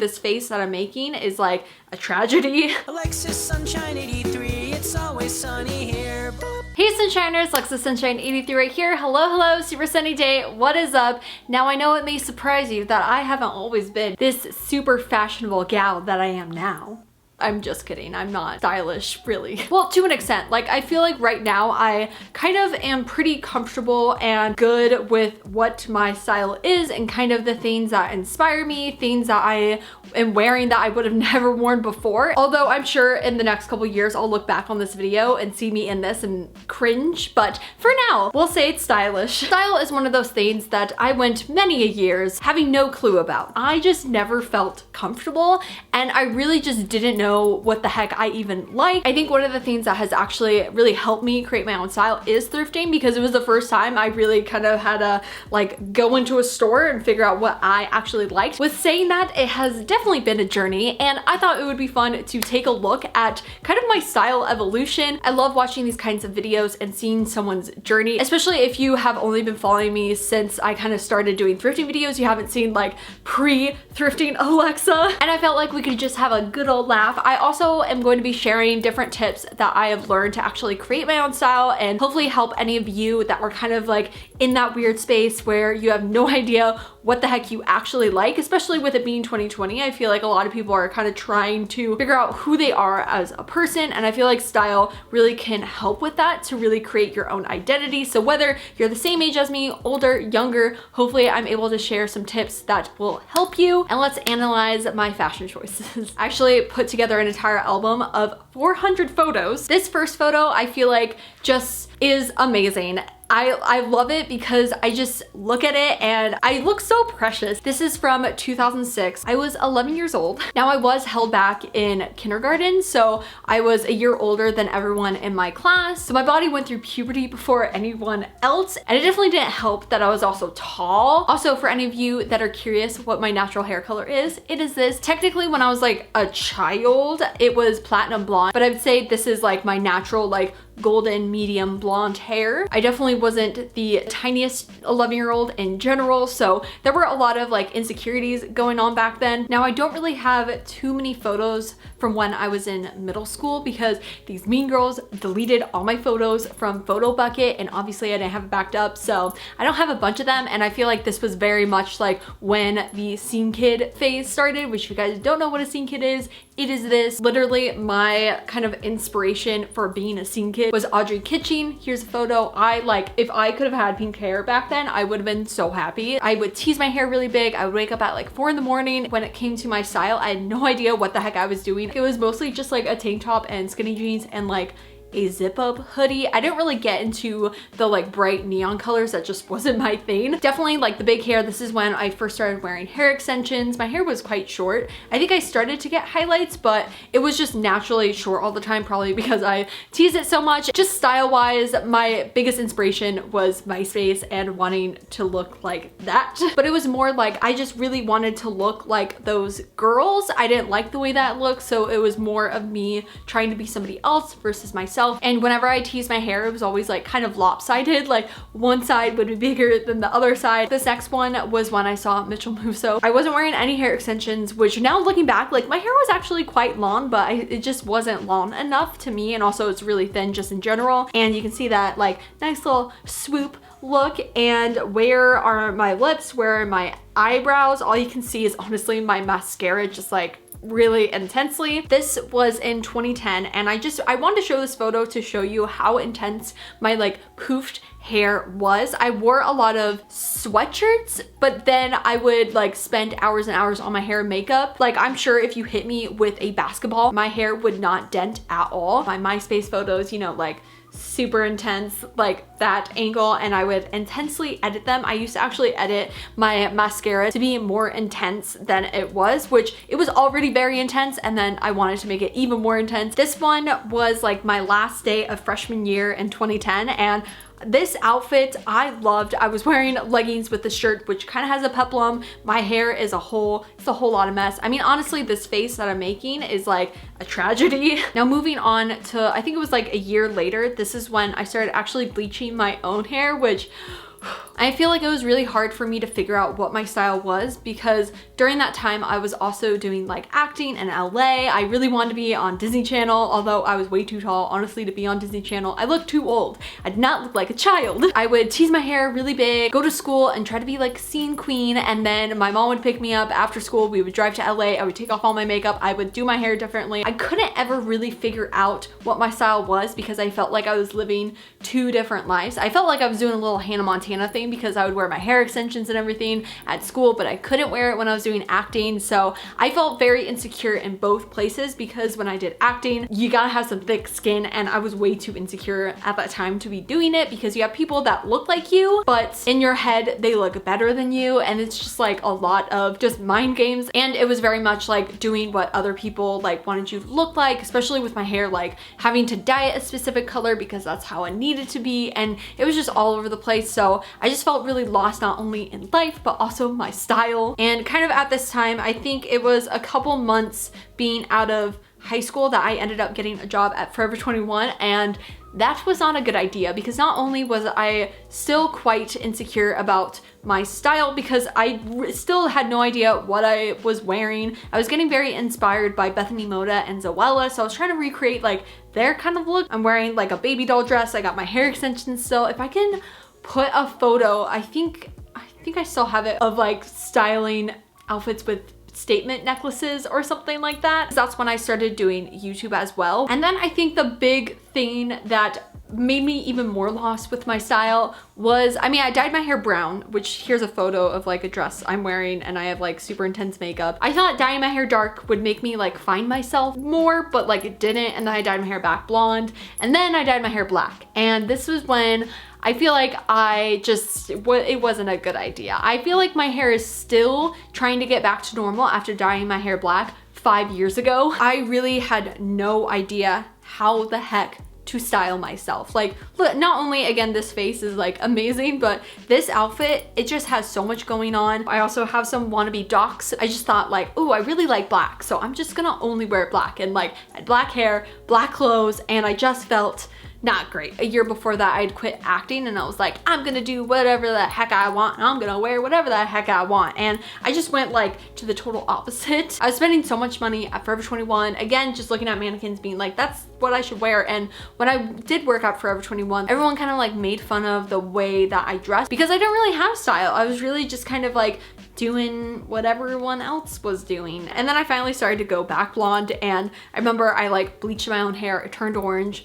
This face that I'm making is like a tragedy. Alexis Sunshine 83, it's always sunny here. Hey Sunshiners, Alexis Sunshine 83 right here. Hello, super sunny day. What is up? Now I know it may surprise you that I haven't always been this super fashionable gal that I am now. I'm just kidding. I'm not stylish, really. Well, to an extent. Like, I feel like right now I kind of am pretty comfortable and good with what my style is and kind of the things that inspire me, things that I am wearing that I would have never worn before. Although I'm sure in the next couple years I'll look back on this video and see me in this and cringe. But for now, we'll say it's stylish. Style is one of those things that I went many a years having no clue about. I just never felt comfortable and I really just didn't know what the heck I even like. I think one of the things that has actually really helped me create my own style is thrifting, because it was the first time I really kind of had to like go into a store and figure out what I actually liked. With saying that, it has definitely been a journey and I thought it would be fun to take a look at kind of my style evolution. I love watching these kinds of videos and seeing someone's journey, especially if you have only been following me since I kind of started doing thrifting videos. You haven't seen like pre-thrifting Alexa, and I felt like we could just have a good old laugh. I also am going to be sharing different tips that I have learned to actually create my own style and hopefully help any of you that were kind of like in that weird space where you have no idea what the heck you actually like, especially with it being 2020. I feel like a lot of people are kind of trying to figure out who they are as a person, and I feel like style really can help with that to really create your own identity. So whether you're the same age as me, older, younger, hopefully I'm able to share some tips that will help you. And let's analyze my fashion choices. I actually put together an entire album of 400 photos. This first photo I feel like just is amazing. I love it because I just look at it and I look so precious. This is from 2006. I was 11 years old. Now I was held back in kindergarten, so I was a year older than everyone in my class. So my body went through puberty before anyone else, and it definitely didn't help that I was also tall. Also, for any of you that are curious what my natural hair color is, it is this. Technically, when I was like a child, it was platinum blonde, but I would say this is like my natural like golden medium blonde hair. I definitely wasn't the tiniest 11-year-old in general, so there were a lot of like insecurities going on back then. Now I don't really have too many photos from when I was in middle school because these mean girls deleted all my photos from Photo Bucket, and obviously I didn't have it backed up, so I don't have a bunch of them. And I feel like this was very much like when the scene kid phase started, which if you guys don't know what a scene kid is, it is this. Literally my kind of inspiration for being a scene kid was Audrey Kitching. Here's a photo. If I could have had pink hair back then, I would have been so happy. I would tease my hair really big. I would wake up at like 4 in the morning. When it came to my style, I had no idea what the heck I was doing. It was mostly just like a tank top and skinny jeans and like a zip up hoodie. I didn't really get into the like bright neon colors. That just wasn't my thing. Definitely like the big hair. This is when I first started wearing hair extensions. My hair was quite short. I think I started to get highlights, but it was just naturally short all the time, probably because I teased it so much. Just style wise, my biggest inspiration was MySpace and wanting to look like that. But it was more like I just really wanted to look like those girls. I didn't like the way that looked, so it was more of me trying to be somebody else versus myself. And whenever I teased my hair, it was always like kind of lopsided, like one side would be bigger than the other side. This next one was when I saw Mitchell Musso. I wasn't wearing any hair extensions, which now looking back, like my hair was actually quite long, but it just wasn't long enough to me, and also it's really thin just in general. And you can see that like nice little swoop look. And where are my lips, where are my eyebrows? All you can see is honestly my mascara just like really intensely. This was in 2010, and I wanted to show this photo to show you how intense my like poofed hair was. I wore a lot of sweatshirts, but then I would like spend hours and hours on my hair and makeup. Like I'm sure if you hit me with a basketball, my hair would not dent at all. My MySpace photos, you know, like super intense, like that angle, and I would intensely edit them. I used to actually edit my mascara to be more intense than it was, which it was already very intense, and then I wanted to make it even more intense. This one was like my last day of freshman year in 2010, and this outfit I loved. I was wearing leggings with the shirt, which kind of has a peplum. My hair is it's a whole lot of mess. I mean, honestly, this face that I'm making is like a tragedy. Now moving on to, I think it was like a year later, this is when I started actually bleaching my own hair, which I feel like it was really hard for me to figure out what my style was because during that time I was also doing like acting in LA. I really wanted to be on Disney Channel, although I was way too tall, honestly, to be on Disney Channel. I looked too old. I did not look like a child. I would tease my hair really big, go to school and try to be like scene queen, and then my mom would pick me up after school. We would drive to LA. I would take off all my makeup. I would do my hair differently. I couldn't ever really figure out what my style was because I felt like I was living two different lives. I felt like I was doing a little Hannah Montana thing because I would wear my hair extensions and everything at school, but I couldn't wear it when I was doing acting. So I felt very insecure in both places because when I did acting, you gotta have some thick skin, and I was way too insecure at that time to be doing it because you have people that look like you, but in your head, they look better than you. And it's just like a lot of just mind games. And it was very much like doing what other people like wanted you to look like, especially with my hair, like having to dye it a specific color because that's how it needed to be. And it was just all over the place. So I just felt really lost, not only in life, but also my style. And kind of at this time, I think it was a couple months being out of high school that I ended up getting a job at Forever 21, and that was not a good idea because not only was I still quite insecure about my style because I still had no idea what I was wearing. I was getting very inspired by Bethany Moda and Zoella, so I was trying to recreate like their kind of look. I'm wearing like a baby doll dress. I got my hair extensions still. If I can put a photo, I think I still have it, of like styling outfits with statement necklaces or something like that. That's when I started doing YouTube as well. And then I think the big thing that made me even more lost with my style was, I mean, I dyed my hair brown, which here's a photo of like a dress I'm wearing, and I have like super intense makeup. I thought dyeing my hair dark would make me like find myself more, but like it didn't. And then I dyed my hair back blonde, and then I dyed my hair black. And this was when I feel like it wasn't a good idea. I feel like my hair is still trying to get back to normal after dyeing my hair black 5 years ago. I really had no idea how the heck to style myself. Like, look, not only again this face is like amazing, but this outfit, it just has so much going on. I also have some wannabe docs. I just thought like, oh, I really like black, so I'm just gonna only wear black. And like, I had black hair, black clothes, and I just felt not great. A year before that, I'd quit acting, and I was like, I'm gonna do whatever the heck I want, and I'm gonna wear whatever the heck I want. And I just went like to the total opposite. I was spending so much money at Forever 21, again, just looking at mannequins being like, that's what I should wear. And when I did work at Forever 21, everyone kind of like made fun of the way that I dressed because I didn't really have style. I was really just kind of like doing what everyone else was doing. And then I finally started to go back blonde, and I remember I like bleached my own hair, it turned orange.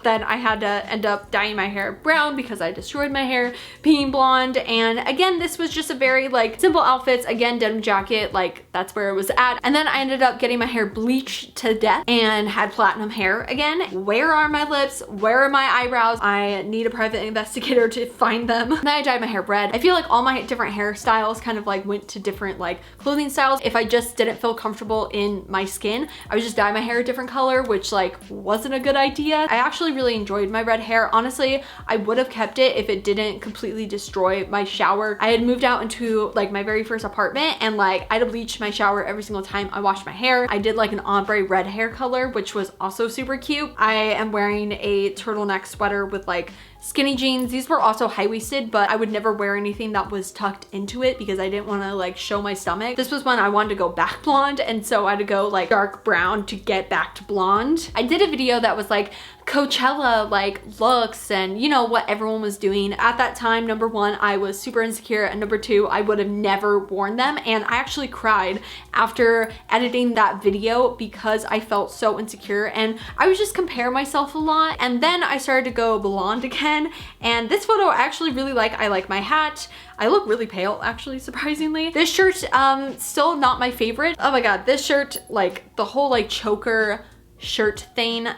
Then I had to end up dyeing my hair brown because I destroyed my hair being blonde. And again, this was just a very like simple outfits. Again, denim jacket, like that's where it was at. And then I ended up getting my hair bleached to death and had platinum hair again. Where are my lips? Where are my eyebrows? I need a private investigator to find them. Then I dyed my hair red. I feel like all my different hairstyles kind of like went to different like clothing styles. If I just didn't feel comfortable in my skin, I would just dye my hair a different color, which like wasn't a good idea. I actually really enjoyed my red hair. Honestly, I would have kept it if it didn't completely destroy my shower. I had moved out into like my very first apartment, and like I had to bleach my shower every single time I washed my hair. I did like an ombre red hair color, which was also super cute. I am wearing a turtleneck sweater with like skinny jeans. These were also high-waisted, but I would never wear anything that was tucked into it because I didn't want to like show my stomach. This was when I wanted to go back blonde, and so I had to go like dark brown to get back to blonde. I did a video that was like Coachella like looks and you know what everyone was doing at that time. Number one, I was super insecure, and number two, I would have never worn them. And I actually cried after editing that video because I felt so insecure, and I was just comparing myself a lot. And then I started to go blonde again, and this photo I actually really like. I like my hat. I look really pale, actually, surprisingly. This shirt, still not my favorite. Oh my god, this shirt, like the whole like choker shirt thing,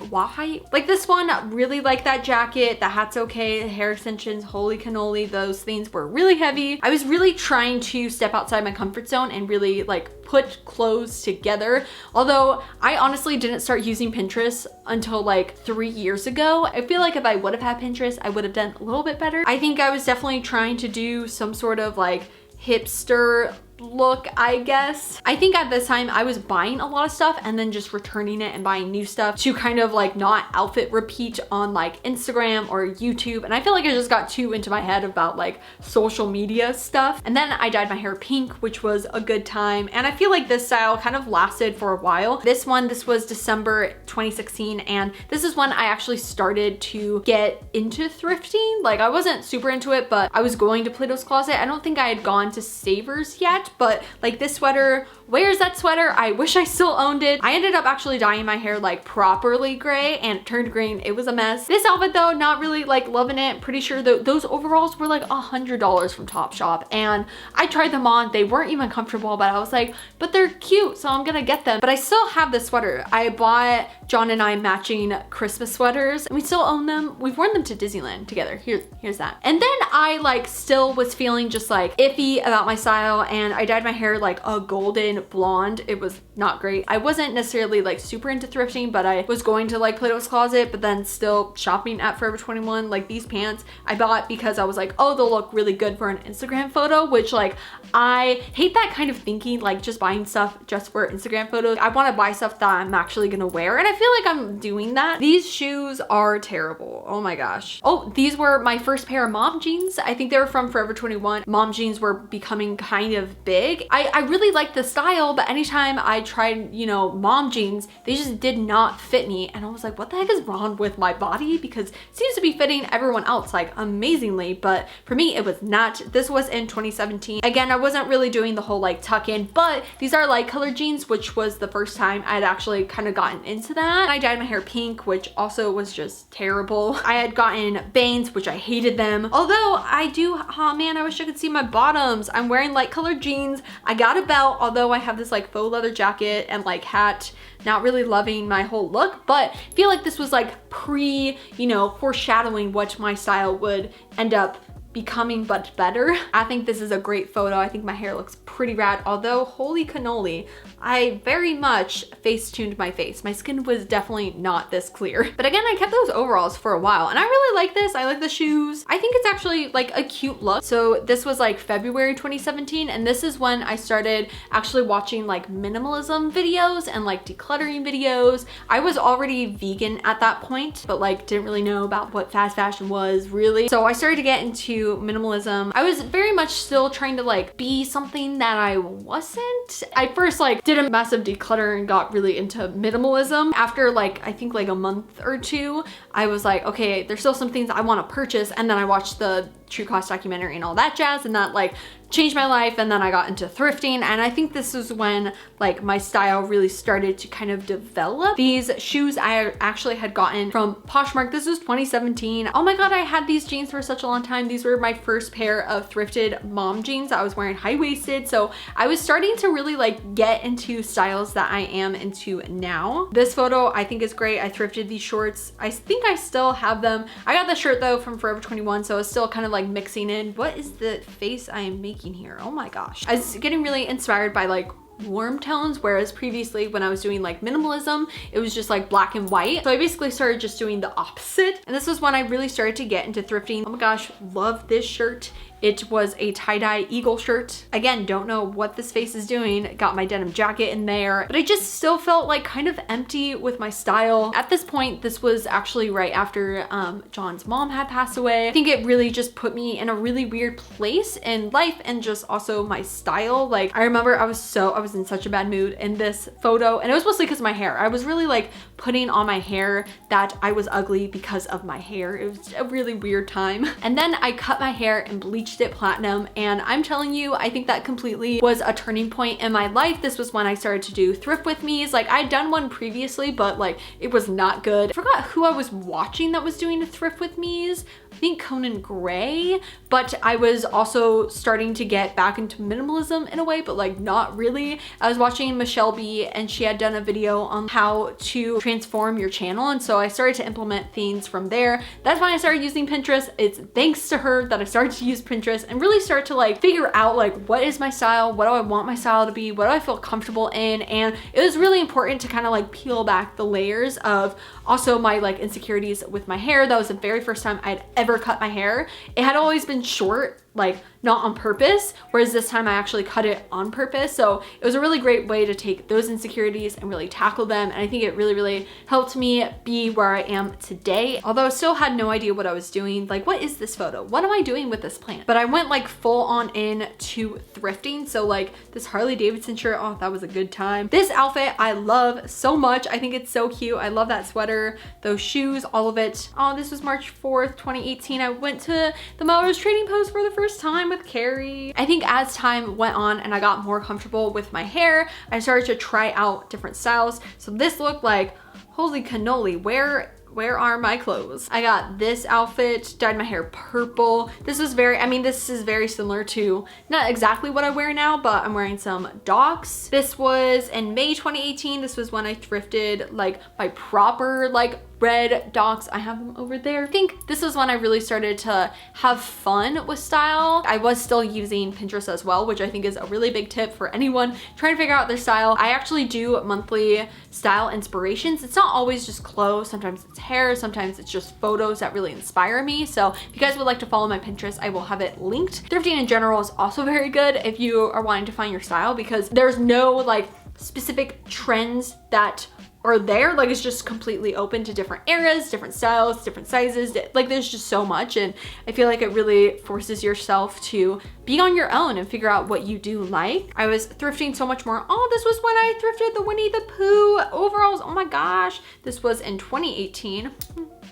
why? Like this one, really like that jacket. The hat's okay, the hair extensions, holy cannoli, those things were really heavy. I was really trying to step outside my comfort zone and really like put clothes together. Although I honestly didn't start using Pinterest until like 3 years ago. I feel like if I would have had Pinterest, I would have done a little bit better. I think I was definitely trying to do some sort of like hipster look, I guess. I think at this time I was buying a lot of stuff and then just returning it and buying new stuff to kind of like not outfit repeat on like Instagram or YouTube. And I feel like I just got too into my head about like social media stuff. And then I dyed my hair pink, which was a good time. And I feel like this style kind of lasted for a while. This was December 2016. And this is when I actually started to get into thrifting. Like I wasn't super into it, but I was going to Plato's Closet. I don't think I had gone to Savers yet, but like this sweater, where's that sweater? I wish I still owned it. I ended up actually dyeing my hair like properly gray and it turned green. It was a mess. This outfit though, not really like loving it. Pretty sure those overalls were like $100 from Topshop and I tried them on. They weren't even comfortable, but I was like, but they're cute, so I'm gonna get them. But I still have this sweater. I bought John and I matching Christmas sweaters and we still own them. We've worn them to Disneyland together. Here's that. And then I like still was feeling just like iffy about my style and I dyed my hair like a golden blonde. It was not great. I wasn't necessarily like super into thrifting, but I was going to like Plato's Closet, but then still shopping at Forever 21. Like these pants I bought because I was like, oh, they'll look really good for an Instagram photo, which like I hate that kind of thinking, like just buying stuff just for Instagram photos. I want to buy stuff that I'm actually gonna wear, and I feel like I'm doing that. These shoes are terrible. Oh my gosh. Oh, these were my first pair of mom jeans. I think they were from Forever 21. Mom jeans were becoming kind of big. I really liked the style, but anytime I tried, you know, mom jeans, they just did not fit me. And I was like, what the heck is wrong with my body? Because it seems to be fitting everyone else like amazingly, but for me, it was not. This was in 2017. Again, I wasn't really doing the whole like tuck in, but these are light colored jeans, which was the first time I'd actually kind of gotten into that. I dyed my hair pink, which also was just terrible. I had gotten bangs, which I hated them. Although I do, oh man, I wish I could see my bottoms. I'm wearing light colored jeans. I got a belt, although I have this like faux leather jacket and like hat. Not really loving my whole look, but I feel like this was like you know, foreshadowing what my style would end up becoming much better. I think this is a great photo. I think my hair looks pretty rad, although holy cannoli, I very much face tuned my face. My skin was definitely not this clear. But again, I kept those overalls for a while and I really like this. I like the shoes. I think it's actually like a cute look. So this was like February 2017 and this is when I started actually watching like minimalism videos and like decluttering videos. I was already vegan at that point, but like didn't really know about what fast fashion was really. So I started to get into minimalism. I was very much still trying to like be something that I wasn't. I first like did a massive declutter and got really into minimalism. After like, I think like a month or two, I was like, okay, there's still some things I want to purchase. And then I watched the True Cost documentary and all that jazz, and that like changed my life. And then I got into thrifting, and I think this is when like my style really started to kind of develop. These shoes I actually had gotten from Poshmark. This was 2017. Oh my god, I had these jeans for such a long time. These were my first pair of thrifted mom jeans. I was wearing high-waisted, so I was starting to really like get into styles that I am into now. This photo I think is great. I thrifted these shorts. I think I still have them. I got the shirt though from Forever 21, so it's still kind of like mixing in. What is the face I am making here? Oh my gosh. I was getting really inspired by like warm tones, whereas previously when I was doing like minimalism, it was just like black and white. So I basically started just doing the opposite. And this was when I really started to get into thrifting. Oh my gosh, love this shirt. It was a tie-dye eagle shirt. Again, don't know what this face is doing. Got my denim jacket in there, but I just still felt like kind of empty with my style. At this point, this was actually right after John's mom had passed away. I think it really just put me in a really weird place in life and just also my style. Like I remember I was in such a bad mood in this photo, and it was mostly because of my hair. I was really like putting on my hair that I was ugly because of my hair. It was a really weird time. And then I cut my hair and bleached it platinum, and I'm telling you, I think that completely was a turning point in my life. This was when I started to do thrift with me's. Like I'd done one previously, but like it was not good. I forgot who I was watching that was doing a thrift with me's. I think Conan Gray, but I was also starting to get back into minimalism in a way, but like not really. I was watching Michelle B, and she had done a video on how to transform your channel, and so I started to implement things from there. That's when I started using Pinterest. It's thanks to her that I started to use Pinterest and really start to like figure out like what is my style, what do I want my style to be, what do I feel comfortable in. And it was really important to kind of like peel back the layers of also my like insecurities with my hair. That was the very first time I'd ever cut my hair. It had always been short like not on purpose, whereas this time I actually cut it on purpose. So it was a really great way to take those insecurities and really tackle them. And I think it really, really helped me be where I am today. Although I still had no idea what I was doing. Like, what is this photo? What am I doing with this plant? But I went like full on in to thrifting. So like this Harley Davidson shirt, oh, that was a good time. This outfit I love so much. I think it's so cute. I love that sweater, those shoes, all of it. Oh, this was March 4th, 2018. I went to the Melrose Trading Post for the first time with Carrie. I think as time went on and I got more comfortable with my hair, I started to try out different styles. So this looked like, holy cannoli, where are my clothes? I got this outfit, dyed my hair purple. This was very, I mean, this is very similar to not exactly what I wear now, but I'm wearing some Docs. This was in May 2018. This was when I thrifted like my proper like red Docs. I have them over there. I think this is when I really started to have fun with style. I was still using Pinterest as well, which I think is a really big tip for anyone trying to figure out their style. I actually do monthly style inspirations. It's not always just clothes. Sometimes it's hair. Sometimes it's just photos that really inspire me. So if you guys would like to follow my Pinterest, I will have it linked. Thrifting in general is also very good if you are wanting to find your style, because there's no like specific trends that are there. Like, it's just completely open to different eras, different styles, different sizes. Like, there's just so much, and I feel like it really forces yourself to be on your own and figure out what you do like. I was thrifting so much more. Oh, this was when I thrifted the Winnie the Pooh overalls. Oh my gosh. This was in 2018.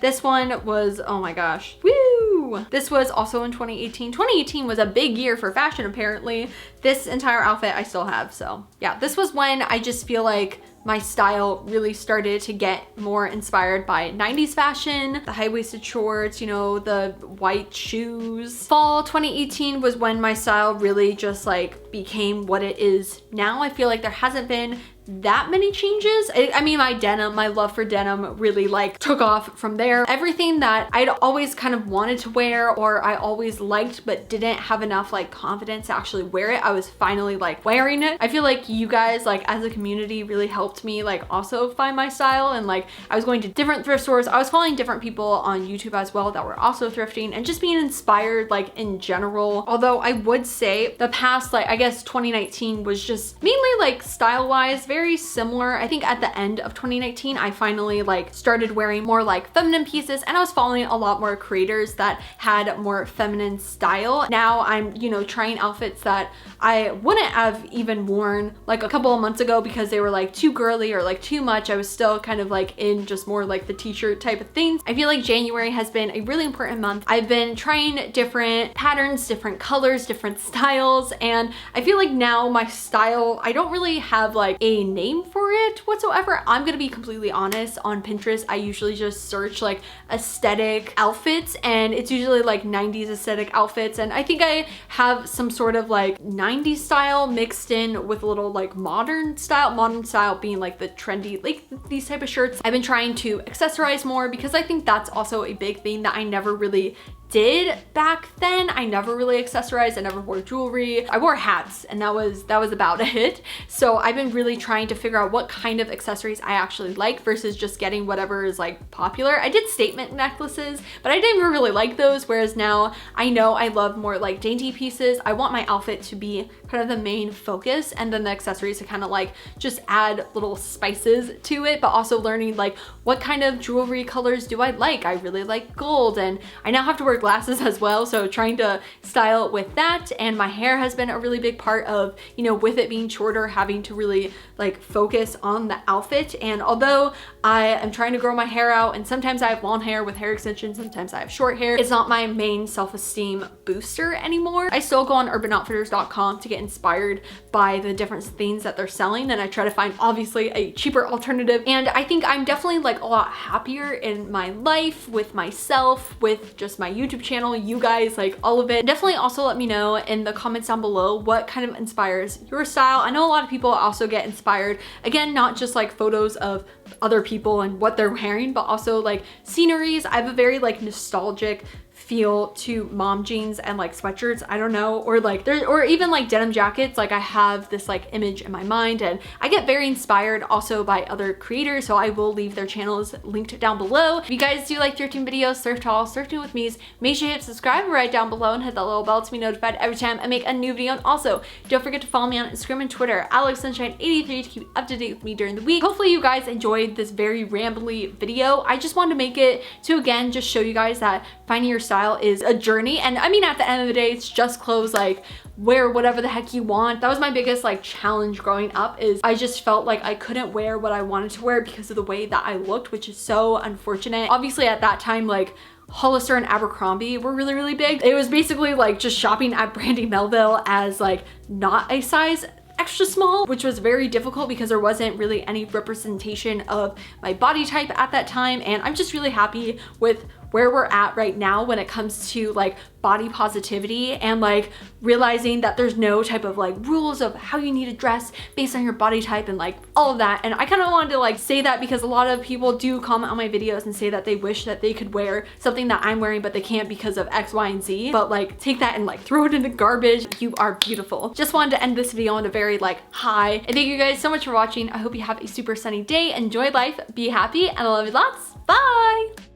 This one was, oh my gosh, woo! This was also in 2018. 2018 was a big year for fashion, apparently. This entire outfit I still have, so yeah. This was when I just feel like my style really started to get more inspired by 90s fashion, the high-waisted shorts, you know, the white shoes. Fall 2018 was when my style really just like became what it is now. I feel like there hasn't been that many changes. I mean, my love for denim really like took off from there. Everything that I'd always kind of wanted to wear, or I always liked but didn't have enough like confidence to actually wear it, I was finally like wearing it. I feel like you guys like as a community really helped me like also find my style, and like I was going to different thrift stores. I was following different people on YouTube as well that were also thrifting and just being inspired like in general. Although I would say the past, like I guess 2019 was just mainly like style wise very similar. I think at the end of 2019, I finally like started wearing more like feminine pieces, and I was following a lot more creators that had more feminine style. Now I'm, you know, trying outfits that I wouldn't have even worn like a couple of months ago because they were like too girly or like too much. I was still kind of like in just more like the t-shirt type of things. I feel like January has been a really important month. I've been trying different patterns, different colors, different styles, and I feel like now my style, I don't really have like a name for it whatsoever. I'm gonna be completely honest. On Pinterest, I usually just search like aesthetic outfits, and it's usually like 90s aesthetic outfits, and I think I have some sort of like 90s style mixed in with a little like modern style being like the trendy, like these type of shirts. I've been trying to accessorize more because I think that's also a big thing that I never really did back then. I never really accessorized. I never wore jewelry. I wore hats, and that was about it. So I've been really trying to figure out what kind of accessories I actually like versus just getting whatever is like popular. I did statement necklaces, but I didn't really like those, whereas now I know I love more like dainty pieces. I want my outfit to be kind of the main focus, and then the accessories to kind of like just add little spices to it, but also learning like what kind of jewelry colors do I like. I really like gold, and I now have to wear glasses as well, so trying to style with that. And my hair has been a really big part of, you know, with it being shorter, having to really like focus on the outfit. And although I am trying to grow my hair out, and sometimes I have long hair with hair extensions, sometimes I have short hair, it's not my main self-esteem booster anymore. I still go on urbanoutfitters.com to get inspired by the different things that they're selling, and I try to find obviously a cheaper alternative. And I think I'm definitely like a lot happier in my life, with myself, with just my YouTube channel, you guys, like all of it. Definitely also let me know in the comments down below what kind of inspires your style. I know a lot of people also get inspired, again, not just like photos of other people and what they're wearing, but also like sceneries. I have a very like nostalgic feel to mom jeans and like sweatshirts. I don't know, or like there, or even like denim jackets. Like I have this like image in my mind, and I get very inspired also by other creators, so I will leave their channels linked down below. If you guys do like thrifting videos, thrift hauls, thrifting with me's, make sure you hit subscribe right down below and hit that little bell to be notified every time I make a new video. And also don't forget to follow me on Instagram and Twitter, AlexSunshine83, to keep up to date with me during the week. Hopefully you guys enjoyed this very rambly video. I just wanted to make it to again just show you guys that finding your style is a journey, and I mean at the end of the day it's just clothes. Like wear whatever the heck you want. That was my biggest like challenge growing up, is I just felt like I couldn't wear what I wanted to wear because of the way that I looked, which is so unfortunate. Obviously at that time, like Hollister and Abercrombie were really big. It was basically like just shopping at Brandy Melville as like not a size extra small, which was very difficult because there wasn't really any representation of my body type at that time. And I'm just really happy with where we're at right now when it comes to like body positivity and like realizing that there's no type of like rules of how you need to dress based on your body type and like all of that. And I kind of wanted to like say that because a lot of people do comment on my videos and say that they wish that they could wear something that I'm wearing but they can't because of X, Y, and Z. But like take that and like throw it in the garbage. You are beautiful. Just wanted to end this video on a very like high. And thank you guys so much for watching. I hope you have a super sunny day. Enjoy life, be happy, and I love you lots. Bye!